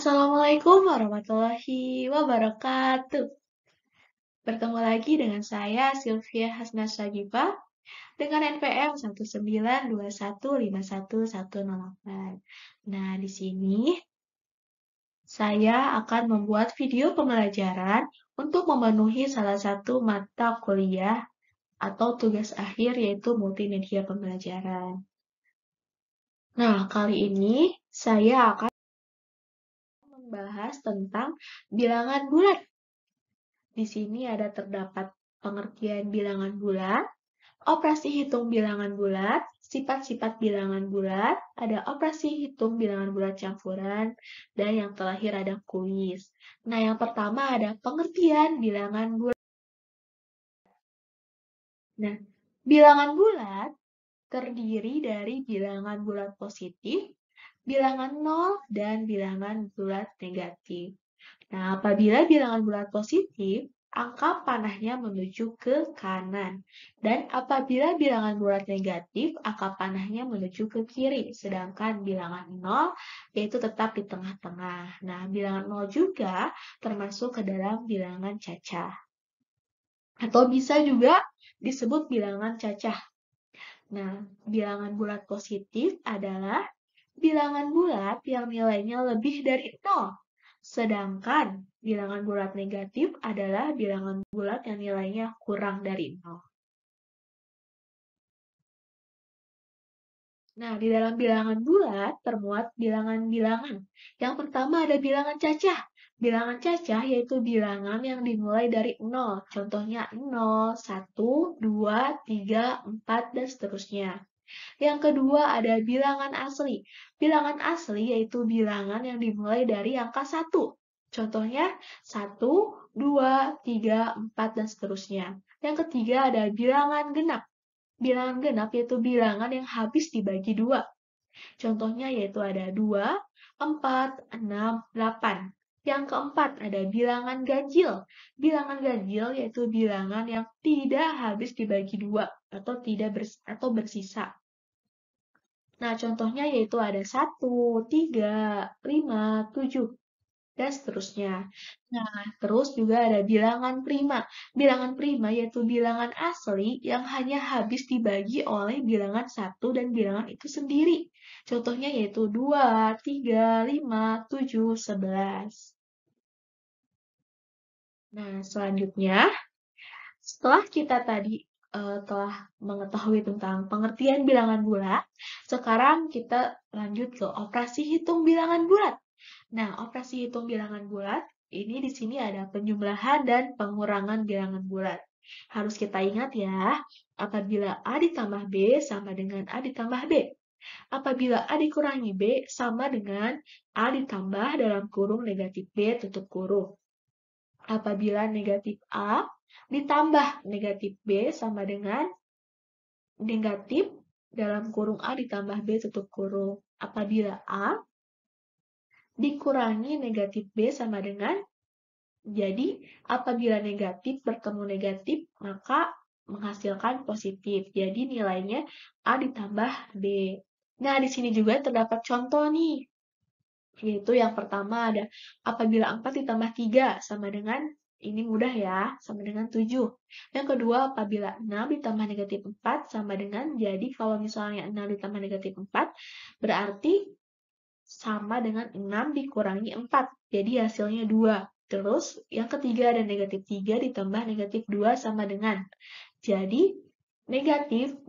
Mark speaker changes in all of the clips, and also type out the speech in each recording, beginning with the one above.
Speaker 1: Assalamualaikum warahmatullahi wabarakatuh. Bertemu lagi dengan saya Sylvia Hasnas Syagifah dengan NPM 192151108. Nah, di sini saya akan membuat video pembelajaran untuk memenuhi salah satu mata kuliah atau tugas akhir yaitu multimedia pembelajaran. Nah, kali ini saya akan membahas tentang bilangan bulat. Di sini terdapat pengertian bilangan bulat, operasi hitung bilangan bulat, sifat-sifat bilangan bulat, ada operasi hitung bilangan bulat campuran, dan yang terakhir ada kuis. Nah, yang pertama ada pengertian bilangan bulat. Nah, bilangan bulat terdiri dari bilangan bulat positif, bilangan nol, dan bilangan bulat negatif. Nah, apabila bilangan bulat positif, angka panahnya menuju ke kanan. Dan apabila bilangan bulat negatif, angka panahnya menuju ke kiri. Sedangkan bilangan 0 yaitu tetap di tengah-tengah. Nah, bilangan 0 juga termasuk ke dalam bilangan cacah. Atau bisa juga disebut bilangan cacah. Nah, bilangan bulat positif adalah bilangan bulat yang nilainya lebih dari 0. Sedangkan bilangan bulat negatif adalah bilangan bulat yang nilainya kurang dari 0. Nah, di dalam bilangan bulat termuat bilangan-bilangan. Yang pertama ada bilangan cacah. Bilangan cacah yaitu bilangan yang dimulai dari 0. Contohnya 0, 1, 2, 3, 4, dan seterusnya. Yang kedua ada bilangan asli. Bilangan asli yaitu bilangan yang dimulai dari angka 1. Contohnya 1, 2, 3, 4, dan seterusnya. Yang ketiga ada bilangan genap. Bilangan genap yaitu bilangan yang habis dibagi 2. Contohnya yaitu ada 2, 4, 6, 8. Yang keempat ada bilangan ganjil. Bilangan ganjil yaitu bilangan yang tidak habis dibagi 2 atau bersisa. Nah, contohnya yaitu ada 1, 3, 5, 7, dan seterusnya. Nah, terus juga ada bilangan prima. Bilangan prima yaitu bilangan asli yang hanya habis dibagi oleh bilangan 1 dan bilangan itu sendiri. Contohnya yaitu 2, 3, 5, 7, 11. Nah, selanjutnya, setelah kita tadi telah mengetahui tentang pengertian bilangan bulat, sekarang kita lanjut ke operasi hitung bilangan bulat. Nah, operasi hitung bilangan bulat, ini di sini ada penjumlahan dan pengurangan bilangan bulat. Harus kita ingat ya, apabila A ditambah B sama dengan A ditambah B. Apabila A dikurangi B sama dengan A ditambah dalam kurung negatif B tutup kurung. Apabila negatif A ditambah negatif B sama dengan negatif dalam kurung A ditambah B tutup kurung. Apabila A dikurangi negatif B sama dengan, jadi apabila negatif bertemu negatif, maka menghasilkan positif. Jadi nilainya A ditambah B. Nah, di sini juga terdapat contoh nih. Yaitu yang pertama ada apabila 4 ditambah 3 sama dengan, ini mudah ya, sama dengan 7. Yang kedua, apabila 6 ditambah negatif 4 sama dengan, jadi kalau misalnya 6 ditambah negatif 4, berarti sama dengan 6 dikurangi 4. Jadi hasilnya 2. Terus yang ketiga ada negatif 3 ditambah negatif 2 sama dengan. Jadi negatif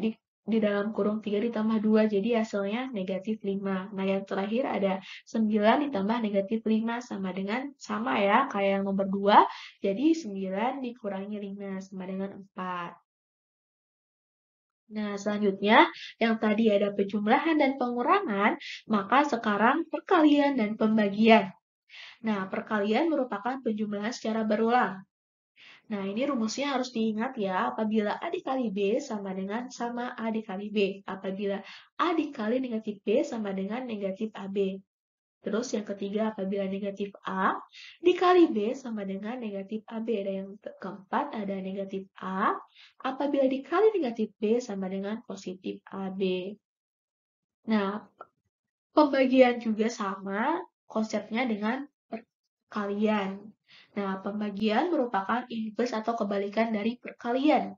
Speaker 1: di dalam kurung 3 ditambah 2, jadi hasilnya negatif 5. Nah, yang terakhir ada 9 ditambah negatif 5 sama dengan, sama ya, kayak yang nomor 2. Jadi 9 dikurangi 5 sama dengan 4. Nah, selanjutnya, yang tadi ada penjumlahan dan pengurangan, maka sekarang perkalian dan pembagian. Nah, perkalian merupakan penjumlahan secara berulang. Nah, ini rumusnya harus diingat ya, apabila A dikali B sama dengan sama A dikali B. Apabila A dikali negatif B sama dengan negatif AB. Terus yang ketiga, apabila negatif A dikali B sama dengan negatif AB. Dan yang keempat ada negatif A, apabila dikali negatif B sama dengan positif AB. Nah, pembagian juga sama konsepnya dengan perkalian. Nah, pembagian merupakan inverse atau kebalikan dari perkalian.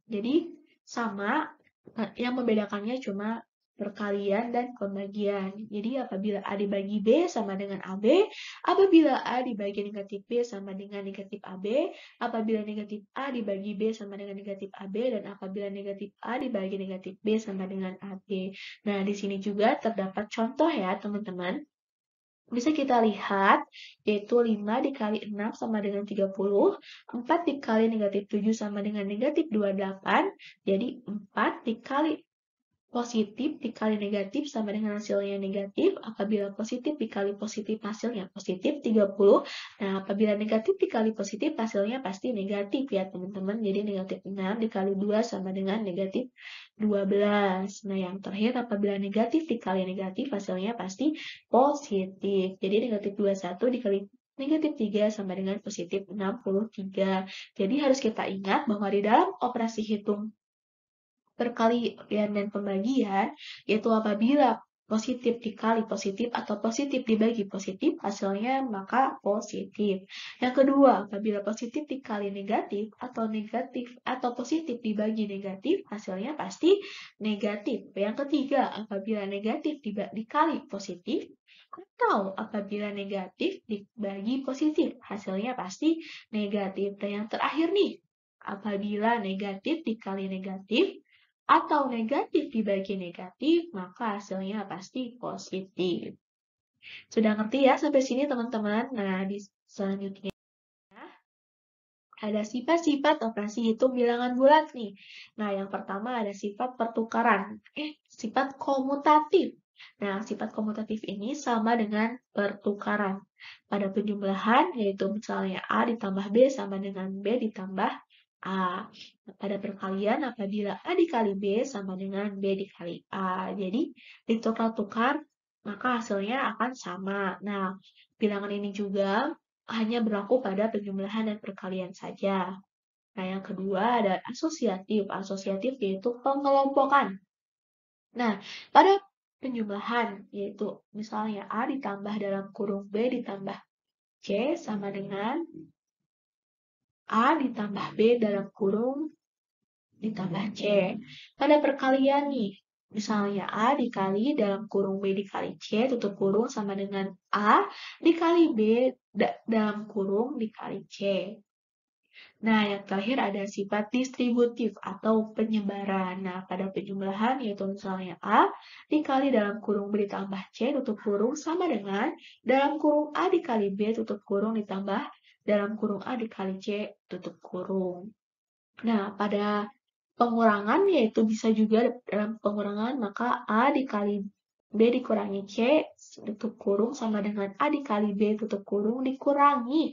Speaker 1: Jadi, sama, yang membedakannya cuma perkalian dan pembagian. Jadi, apabila A dibagi B sama dengan AB, apabila A dibagi negatif B sama dengan negatif AB, apabila negatif A dibagi B sama dengan negatif AB, dan apabila negatif A dibagi negatif B sama dengan AB. Nah, di sini juga terdapat contoh ya, teman-teman. Bisa kita lihat, yaitu 5 dikali 6 sama dengan 30, 4 dikali negatif 7 sama dengan negatif 28, jadi 4 dikali positif dikali negatif sama dengan hasilnya negatif, apabila positif dikali positif hasilnya positif 30, nah apabila negatif dikali positif hasilnya pasti negatif ya teman-teman, jadi negatif 6 dikali 2 sama dengan negatif 12. Nah yang terakhir apabila negatif dikali negatif hasilnya pasti positif, jadi negatif 21 dikali negatif 3 sama dengan positif 63. Jadi harus kita ingat bahwa di dalam operasi hitung perkalian dan pembagian, yaitu apabila positif dikali positif atau positif dibagi positif, hasilnya maka positif. Yang kedua, apabila positif dikali negatif atau positif dibagi negatif, hasilnya pasti negatif. Yang ketiga, apabila negatif dikali positif, atau apabila negatif dibagi positif, hasilnya pasti negatif. Dan yang terakhir nih, apabila negatif dikali negatif, atau negatif dibagi negatif, maka hasilnya pasti positif. Sudah ngerti ya sampai sini teman-teman? Nah, di selanjutnya ada sifat-sifat operasi hitung bilangan bulat nih. Nah, yang pertama ada sifat pertukaran. Sifat komutatif. Nah, sifat komutatif ini sama dengan pertukaran. Pada penjumlahan, yaitu misalnya A ditambah B sama dengan B ditambah A. Pada perkalian, apabila A dikali B sama dengan B dikali A. Jadi, ditukar-tukar, maka hasilnya akan sama. Nah, bilangan ini juga hanya berlaku pada penjumlahan dan perkalian saja. Nah, yang kedua ada asosiatif. Asosiatif yaitu pengelompokan. Nah, pada penjumlahan, yaitu misalnya A ditambah dalam kurung B ditambah C sama dengan A ditambah B dalam kurung ditambah C. Pada perkalian nih, misalnya A dikali dalam kurung B dikali C tutup kurung sama dengan A dikali B dalam kurung dikali C. Nah, yang terakhir ada sifat distributif atau penyebaran. Nah, pada penjumlahan yaitu misalnya A dikali dalam kurung B ditambah C tutup kurung sama dengan dalam kurung A dikali B tutup kurung ditambah dalam kurung A dikali C tutup kurung. Nah, pada pengurangan yaitu bisa juga dalam pengurangan maka A dikali B dikurangi C tutup kurung sama dengan A dikali B tutup kurung dikurangi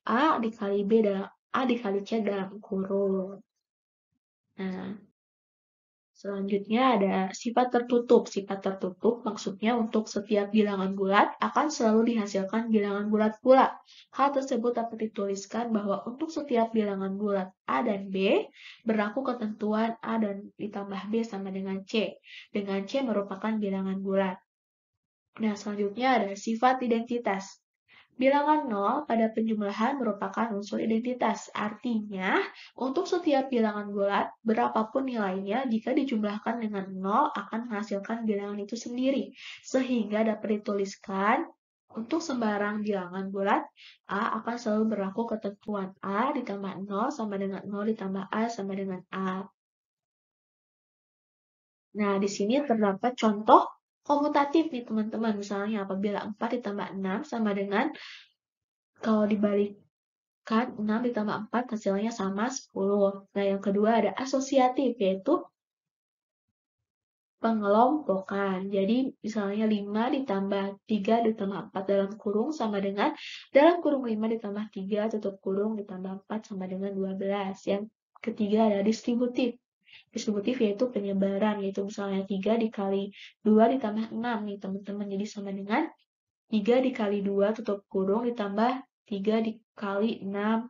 Speaker 1: A dikali B dalam A dikali C dalam kurung. Nah, selanjutnya ada sifat tertutup. Sifat tertutup maksudnya untuk setiap bilangan bulat akan selalu dihasilkan bilangan bulat pula. Hal tersebut dapat dituliskan bahwa untuk setiap bilangan bulat A dan B berlaku ketentuan A dan ditambah B sama dengan C. Dengan C merupakan bilangan bulat. Nah, selanjutnya ada sifat identitas. Bilangan 0 pada penjumlahan merupakan unsur identitas. Artinya, untuk setiap bilangan bulat, berapapun nilainya, jika dijumlahkan dengan 0 akan menghasilkan bilangan itu sendiri. Sehingga dapat dituliskan, untuk sembarang bilangan bulat, A akan selalu berlaku ketentuan A ditambah 0 sama dengan 0 ditambah A sama dengan A. Nah, di sini terdapat contoh komutatif nih teman-teman. Misalnya apabila 4 ditambah 6 sama dengan kalau dibalikkan 6 ditambah 4 hasilnya sama 10. Nah, yang kedua ada asosiatif, yaitu pengelompokan. Jadi misalnya 5 ditambah 3 ditambah 4 dalam kurung sama dengan dalam kurung 5 ditambah 3 tutup kurung ditambah 4 sama dengan 12. Yang ketiga ada distributif. Distributif yaitu penyebaran, yaitu misalnya 3 dikali 2 ditambah 6 nih teman-teman. Jadi sama dengan 3 dikali 2 tutup kurung ditambah 3 dikali 6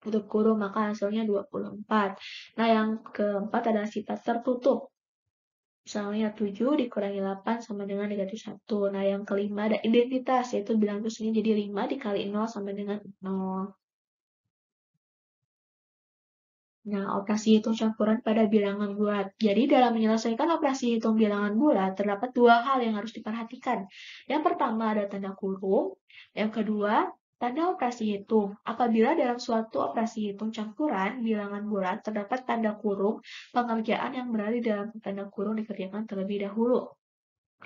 Speaker 1: tutup kurung, maka hasilnya 24. Nah, yang keempat adalah sifat tertutup. Misalnya 7 dikurangi 8 sama dengan negatif 1. Nah, yang kelima ada identitas, yaitu bilang terus ini jadi 5 dikali 0 sama dengan 0. Nah, operasi hitung campuran pada bilangan bulat. Jadi, dalam menyelesaikan operasi hitung bilangan bulat, terdapat dua hal yang harus diperhatikan. Yang pertama ada tanda kurung, yang kedua tanda operasi hitung. Apabila dalam suatu operasi hitung campuran bilangan bulat terdapat tanda kurung, pengerjaan yang berada di dalam tanda kurung dikerjakan terlebih dahulu.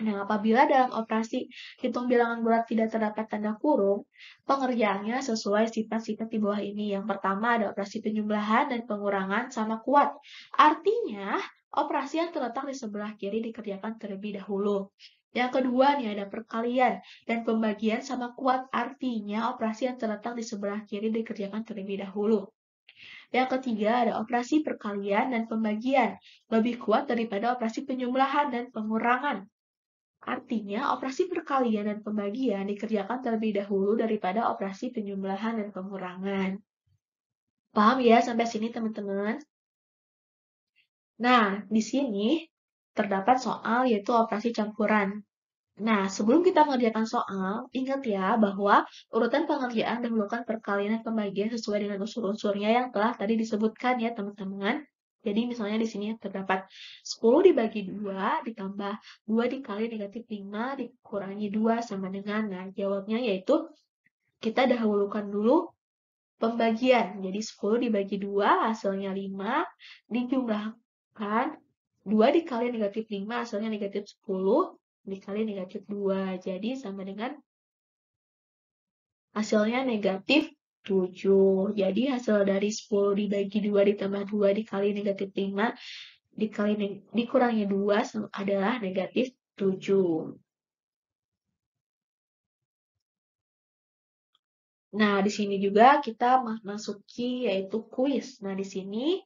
Speaker 1: Nah, apabila dalam operasi hitung bilangan bulat tidak terdapat tanda kurung, pengerjaannya sesuai sifat-sifat di bawah ini. Yang pertama ada operasi penjumlahan dan pengurangan sama kuat. Artinya, operasi yang terletak di sebelah kiri dikerjakan terlebih dahulu. Yang kedua nih ada perkalian dan pembagian sama kuat. Artinya, operasi yang terletak di sebelah kiri dikerjakan terlebih dahulu. Yang ketiga ada operasi perkalian dan pembagian. Lebih kuat daripada operasi penjumlahan dan pengurangan. Artinya, operasi perkalian dan pembagian dikerjakan terlebih dahulu daripada operasi penjumlahan dan pengurangan. Paham ya sampai sini teman-teman? Nah, di sini terdapat soal yaitu operasi campuran. Nah, sebelum kita mengerjakan soal, ingat ya bahwa urutan pengerjaan dahulukan perkalian dan pembagian sesuai dengan unsur-unsurnya yang telah tadi disebutkan ya teman-teman. Jadi misalnya di sini terdapat 10 dibagi 2 ditambah 2 dikali negatif 5 dikurangi 2 sama dengan, nah jawabnya yaitu kita dahulukan dulu pembagian. Jadi 10 dibagi 2 hasilnya 5 dijumlahkan 2 dikali negatif 5 hasilnya negatif 10 dikali negatif 2. Jadi sama dengan hasilnya negatif 7. Jadi hasil dari 10 dibagi 2 ditambah 2 dikali negatif 5 dikurangi 2 adalah negatif 7. Nah, di sini juga kita masuki yaitu kuis. Nah, di sini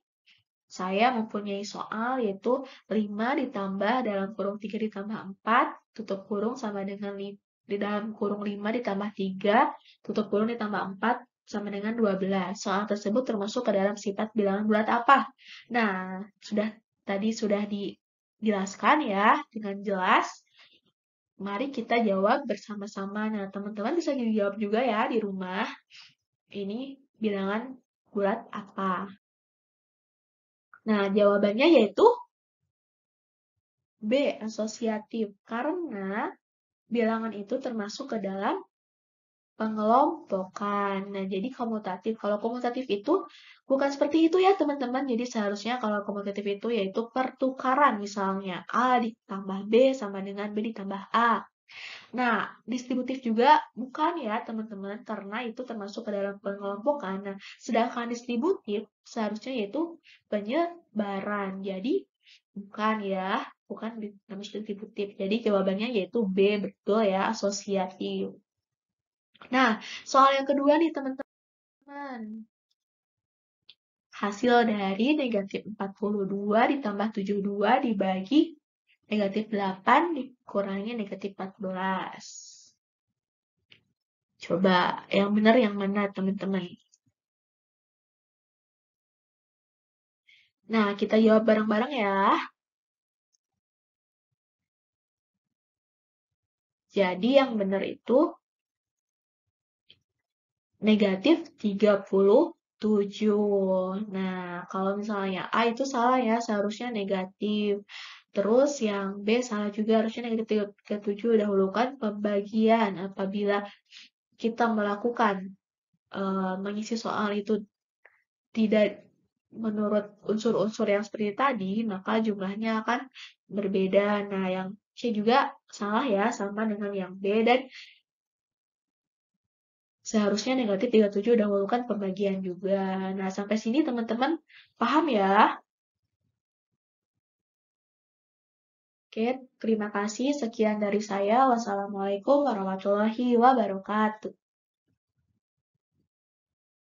Speaker 1: saya mempunyai soal yaitu 5 ditambah dalam kurung 3 ditambah 4 tutup kurung sama dengan di dalam kurung 5 ditambah 3 tutup kurung ditambah 4 sama dengan 12. Soal tersebut termasuk ke dalam sifat bilangan bulat apa? Nah, tadi sudah dijelaskan ya dengan jelas. Mari kita jawab bersama-sama. Nah, teman-teman bisa dijawab juga ya di rumah. Ini bilangan bulat apa? Nah, jawabannya yaitu B, asosiatif. Karena bilangan itu termasuk ke dalam pengelompokan. Nah, jadi komutatif. Kalau komutatif itu bukan seperti itu ya, teman-teman. Jadi seharusnya kalau komutatif itu yaitu pertukaran. Misalnya A ditambah B sama dengan B ditambah A. Nah, distributif juga bukan ya, teman-teman. Karena itu termasuk ke dalam pengelompokan. Nah, sedangkan distributif seharusnya yaitu penyebaran. Jadi, bukan ya, bukan distributif. Jadi jawabannya yaitu B, betul ya, asosiatif. Nah, soal yang kedua nih teman-teman. Hasil dari negatif 42 ditambah 72 dibagi negatif 8 dikurangi negatif 14. Coba yang benar yang mana teman-teman? Nah, kita jawab bareng-bareng ya. Jadi yang benar itu negatif 37. Nah, kalau misalnya A itu salah ya, seharusnya negatif. Terus yang B salah juga, harusnya negatif 37 dahulukan pembagian. Apabila kita melakukan mengisi soal itu tidak menurut unsur-unsur yang seperti tadi, maka jumlahnya akan berbeda. Nah, yang C juga salah ya, sama dengan yang B. Dan seharusnya negatif 37 dahulukan pembagian juga. Nah, sampai sini teman-teman paham ya? Oke, terima kasih. Sekian dari saya. Wassalamualaikum warahmatullahi wabarakatuh.